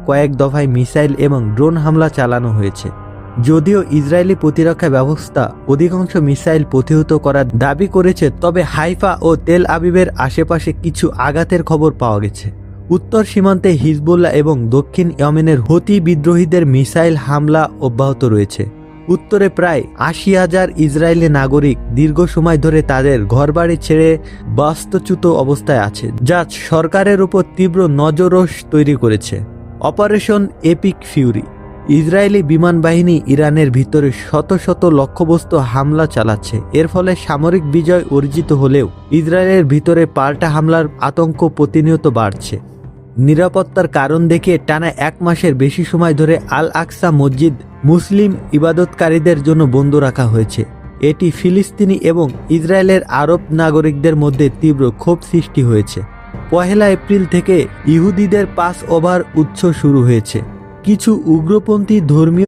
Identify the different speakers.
Speaker 1: কয়েক দফায় মিসাইল এবং ড্রোন হামলা চালানো হয়েছে। যদিও ইসরায়েলি প্রতিরক্ষা ব্যবস্থা অধিকাংশ মিসাইল প্রতিহত করার দাবি করেছে, তবে হাইফা ও তেল আবিবের আশেপাশে কিছু আঘাতের খবর পাওয়া গেছে। উত্তর সীমান্তে হিজবুল্লাহ এবং দক্ষিণ ইয়েমেনের হুতি বিদ্রোহীদের মিসাইল হামলা অব্যাহত রয়েছে। উত্তরে প্রায় ৮০,০০০ ইসরায়েলি নাগরিক দীর্ঘ সময় ধরে তাদের ঘরবাড়ি ছেড়ে বাস্তুচ্যুত অবস্থায় আছে, যা সরকারের উপর তীব্র নজরোষ তৈরি করেছে। Operation epic Fury. ইসরায়েলি বিমান বাহিনী ইরানের ভিতরে শত শত লক্ষ্যবস্তু হামলা চালাচ্ছে। এর ফলে সামরিক বিজয় অর্জিত হলেও ইসরায়েলের ভিতরে পাল্টা হামলার আতঙ্ক প্রতিনিয়ত বাড়ছে। নিরাপত্তার কারণ দেখিয়ে টানা ১ মাসের বেশি সময় ধরে আল আকসা মসজিদ মুসলিম ইবাদতকারীদের জন্য বন্ধ রাখা হয়েছে। এটি ফিলিস্তিনি এবং ইসরায়েলের আরব নাগরিকদের মধ্যে তীব্র ক্ষোভ সৃষ্টি হয়েছে। ১ এপ্রিল থেকে ইহুদিদের পাস ওভার উৎসব শুরু হয়েছে। কিছু উগ্রপন্থী ধর্মীয়